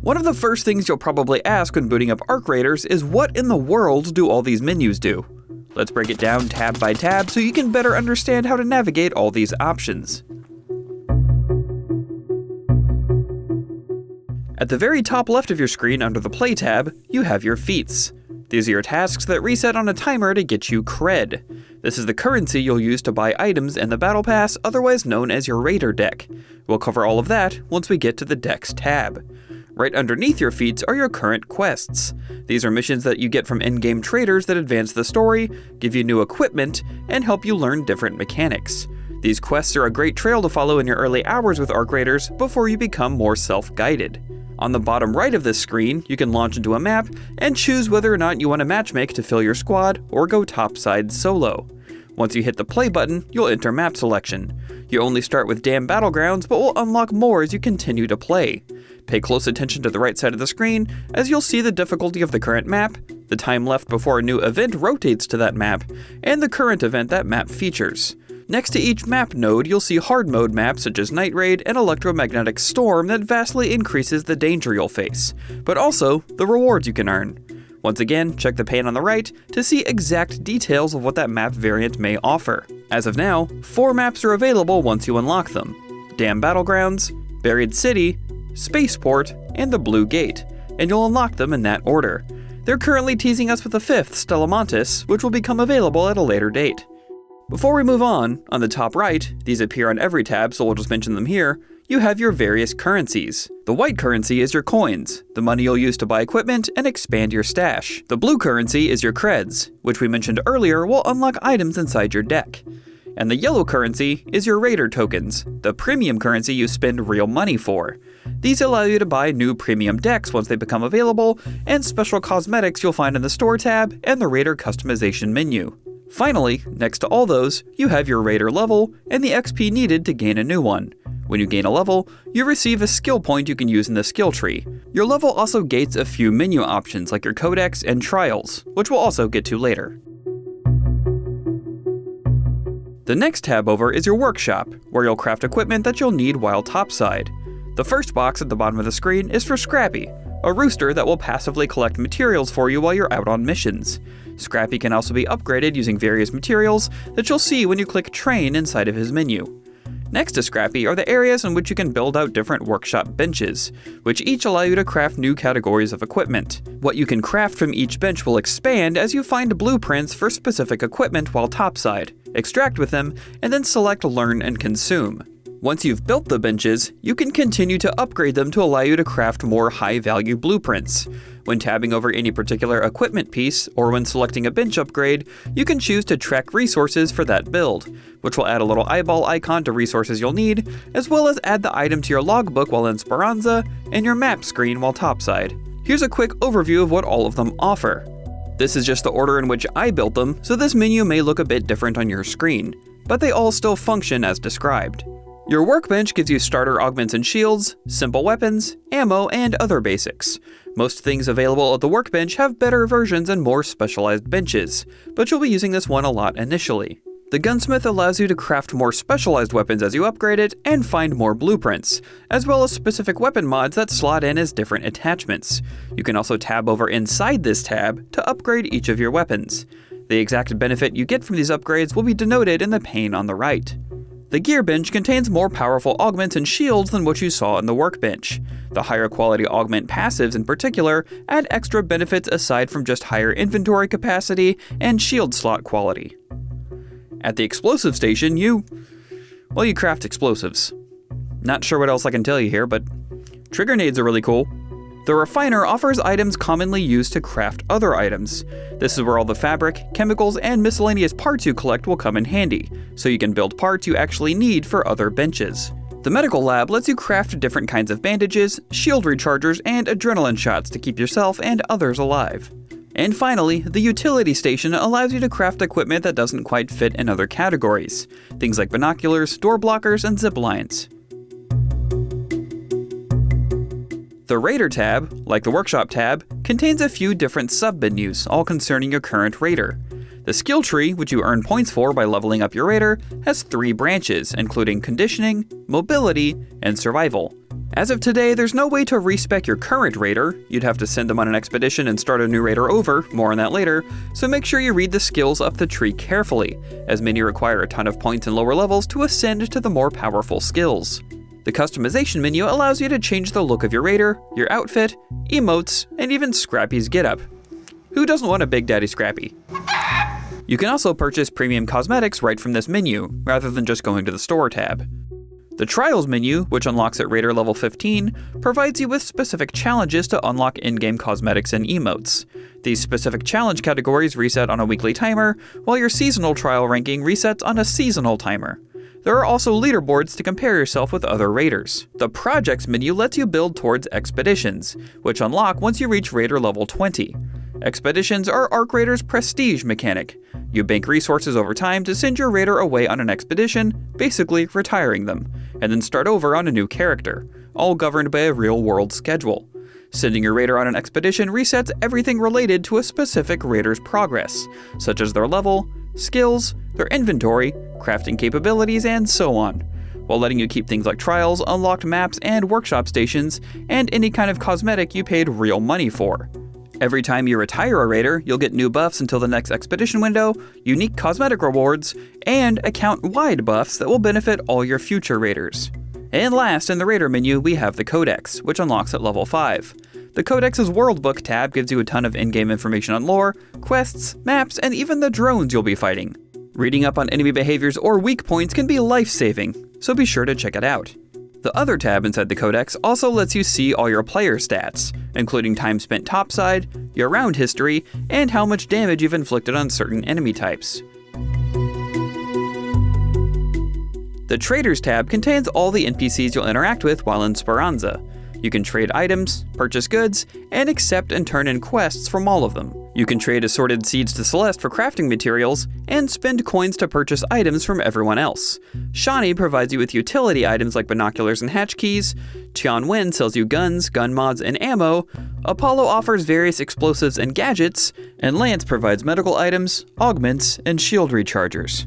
One of the first things you'll probably ask when booting up Arc Raiders is what in the world do all these menus do? Let's break it down tab by tab so you can better understand how to navigate all these options. At the very top left of your screen under the Play tab, you have your feats. These are your tasks that reset on a timer to get you cred. This is the currency you'll use to buy items in the Battle Pass, otherwise known as your Raider deck. We'll cover all of that once we get to the Decks tab. Right underneath your feats are your current quests. These are missions that you get from in-game traders that advance the story, give you new equipment, and help you learn different mechanics. These quests are a great trail to follow in your early hours with Arc Raiders before you become more self-guided. On the bottom right of this screen, you can launch into a map and choose whether or not you want to matchmake to fill your squad or go topside solo. Once you hit the play button, you'll enter map selection. You only start with Dam Battlegrounds, but will unlock more as you continue to play. Pay close attention to the right side of the screen, as you'll see the difficulty of the current map, the time left before a new event rotates to that map, and the current event that map features. Next to each map node, you'll see hard mode maps such as Night Raid and Electromagnetic Storm that vastly increases the danger you'll face, but also the rewards you can earn. Once again, check the pane on the right to see exact details of what that map variant may offer. As of now, 4 maps are available once you unlock them: Dam Battlegrounds, Buried City, Spaceport, and the Blue Gate, and you'll unlock them in that order. They're currently teasing us with a 5th, Stellamontis, which will become available at a later date. Before we move on the top right, these appear on every tab, so we'll just mention them here, you have your various currencies. The white currency is your coins, the money you'll use to buy equipment and expand your stash. The blue currency is your creds, which we mentioned earlier will unlock items inside your deck. And the yellow currency is your Raider tokens, the premium currency you spend real money for. These allow you to buy new premium decks once they become available, and special cosmetics you'll find in the Store tab and the Raider customization menu. Finally, next to all those, you have your Raider level and the XP needed to gain a new one. When you gain a level, you receive a skill point you can use in the skill tree. Your level also gates a few menu options like your codex and trials, which we'll also get to later. The next tab over is your workshop, where you'll craft equipment that you'll need while topside. The first box at the bottom of the screen is for Scrappy, a rooster that will passively collect materials for you while you're out on missions. Scrappy can also be upgraded using various materials that you'll see when you click Train inside of his menu. Next to Scrappy are the areas in which you can build out different workshop benches, which each allow you to craft new categories of equipment. What you can craft from each bench will expand as you find blueprints for specific equipment while topside, extract with them, and then select Learn and Consume. Once you've built the benches, you can continue to upgrade them to allow you to craft more high-value blueprints. When tabbing over any particular equipment piece, or when selecting a bench upgrade, you can choose to track resources for that build, which will add a little eyeball icon to resources you'll need, as well as add the item to your logbook while in Speranza, and your map screen while topside. Here's a quick overview of what all of them offer. This is just the order in which I built them, so this menu may look a bit different on your screen, but they all still function as described. Your workbench gives you starter augments and shields, simple weapons, ammo, and other basics. Most things available at the workbench have better versions and more specialized benches, but you'll be using this one a lot initially. The gunsmith allows you to craft more specialized weapons as you upgrade it and find more blueprints, as well as specific weapon mods that slot in as different attachments. You can also tab over inside this tab to upgrade each of your weapons. The exact benefit you get from these upgrades will be denoted in the pane on the right. The gear bench contains more powerful augments and shields than what you saw in the workbench. The higher quality augment passives in particular add extra benefits aside from just higher inventory capacity and shield slot quality. At the explosive station, you craft explosives. Not sure what else I can tell you here, but trigger nades are really cool. The refiner offers items commonly used to craft other items. This is where all the fabric, chemicals, and miscellaneous parts you collect will come in handy, so you can build parts you actually need for other benches. The medical lab lets you craft different kinds of bandages, shield rechargers, and adrenaline shots to keep yourself and others alive. And finally, the utility station allows you to craft equipment that doesn't quite fit in other categories. Things like binoculars, door blockers, and zip lines. The Raider tab, like the Workshop tab, contains a few different sub-menus, all concerning your current Raider. The skill tree, which you earn points for by leveling up your Raider, has 3 branches, including Conditioning, Mobility, and Survival. As of today, there's no way to respec your current raider. You'd have to send them on an expedition and start a new raider over, more on that later, so make sure you read the skills up the tree carefully, as many require a ton of points in lower levels to ascend to the more powerful skills. The customization menu allows you to change the look of your raider, your outfit, emotes, and even Scrappy's getup. Who doesn't want a Big Daddy Scrappy? You can also purchase premium cosmetics right from this menu, rather than just going to the store tab. The Trials menu, which unlocks at Raider level 15, provides you with specific challenges to unlock in-game cosmetics and emotes. These specific challenge categories reset on a weekly timer, while your seasonal trial ranking resets on a seasonal timer. There are also leaderboards to compare yourself with other raiders. The Projects menu lets you build towards expeditions, which unlock once you reach Raider level 20. Expeditions are Arc Raider's prestige mechanic. You bank resources over time to send your raider away on an expedition, basically retiring them, and then start over on a new character, all governed by a real-world schedule. Sending your raider on an expedition resets everything related to a specific raider's progress, such as their level, skills, their inventory, crafting capabilities, and so on, while letting you keep things like trials, unlocked maps, and workshop stations, and any kind of cosmetic you paid real money for. Every time you retire a raider, you'll get new buffs until the next expedition window, unique cosmetic rewards, and account-wide buffs that will benefit all your future raiders. And last, in the raider menu, we have the Codex, which unlocks at level 5. The Codex's World Book tab gives you a ton of in-game information on lore, quests, maps, and even the drones you'll be fighting. Reading up on enemy behaviors or weak points can be life-saving, so be sure to check it out. The other tab inside the Codex also lets you see all your player stats, including time spent topside, your round history, and how much damage you've inflicted on certain enemy types. The Traders tab contains all the NPCs you'll interact with while in Speranza. You can trade items, purchase goods, and accept and turn in quests from all of them. You can trade assorted seeds to Celeste for crafting materials, and spend coins to purchase items from everyone else. Shawnee provides you with utility items like binoculars and hatch keys, Tianwen sells you guns, gun mods, and ammo, Apollo offers various explosives and gadgets, and Lance provides medical items, augments, and shield rechargers.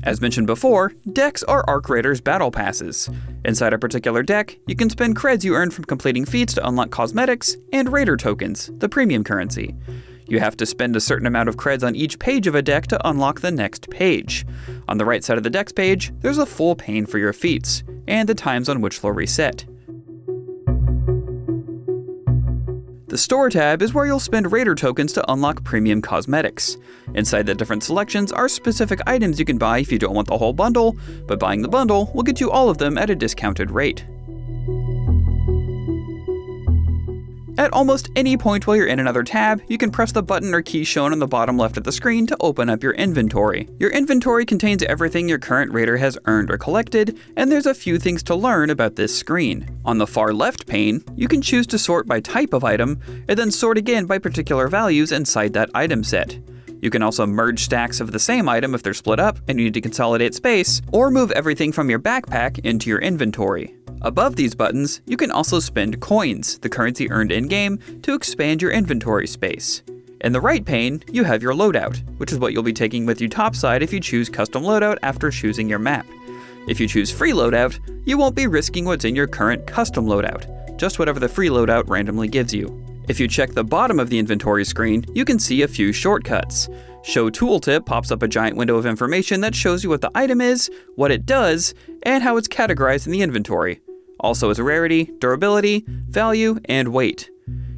As mentioned before, decks are Arc Raider's battle passes. Inside a particular deck, you can spend creds you earn from completing feats to unlock cosmetics and Raider tokens, the premium currency. You have to spend a certain amount of creds on each page of a deck to unlock the next page. On the right side of the deck's page, there's a full pane for your feats, and the times on which they'll reset. The Store tab is where you'll spend Raider tokens to unlock premium cosmetics. Inside the different selections are specific items you can buy if you don't want the whole bundle, but buying the bundle will get you all of them at a discounted rate. At almost any point while you're in another tab, you can press the button or key shown on the bottom left of the screen to open up your inventory. Your inventory contains everything your current raider has earned or collected, and there's a few things to learn about this screen. On the far left pane, you can choose to sort by type of item, and then sort again by particular values inside that item set. You can also merge stacks of the same item if they're split up and you need to consolidate space, or move everything from your backpack into your inventory. Above these buttons, you can also spend coins, the currency earned in-game, to expand your inventory space. In the right pane, you have your loadout, which is what you'll be taking with you topside if you choose custom loadout after choosing your map. If you choose free loadout, you won't be risking what's in your current custom loadout, just whatever the free loadout randomly gives you. If you check the bottom of the inventory screen, you can see a few shortcuts. Show Tooltip pops up a giant window of information that shows you what the item is, what it does, and how it's categorized in the inventory. Also its rarity, durability, value, and weight.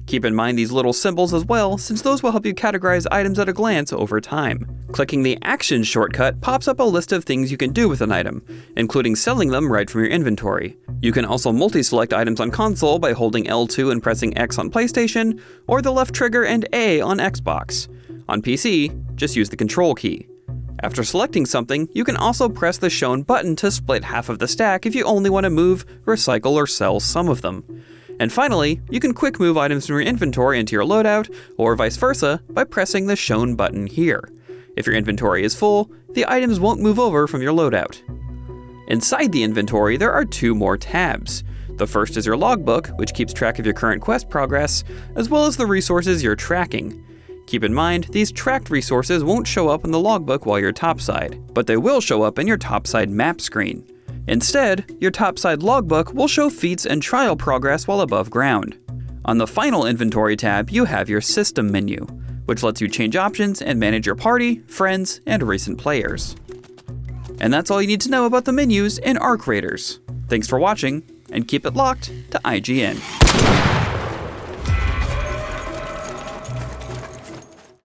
Keep in mind these little symbols as well, since those will help you categorize items at a glance over time. Clicking the Actions shortcut pops up a list of things you can do with an item, including selling them right from your inventory. You can also multi-select items on console by holding L2 and pressing X on PlayStation, or the left trigger and A on Xbox. On PC, just use the Control key. After selecting something, you can also press the shown button to split half of the stack if you only want to move, recycle, or sell some of them. And finally, you can quick move items from your inventory into your loadout, or vice versa, by pressing the shown button here. If your inventory is full, the items won't move over from your loadout. Inside the inventory, there are two more tabs. The first is your logbook, which keeps track of your current quest progress, as well as the resources you're tracking. Keep in mind, these tracked resources won't show up in the logbook while you're topside, but they will show up in your topside map screen. Instead, your Topside logbook will show feats and trial progress while above ground. On the final inventory tab, you have your system menu, which lets you change options and manage your party, friends, and recent players. And that's all you need to know about the menus in Arc Raiders. Thanks for watching, and keep it locked to IGN.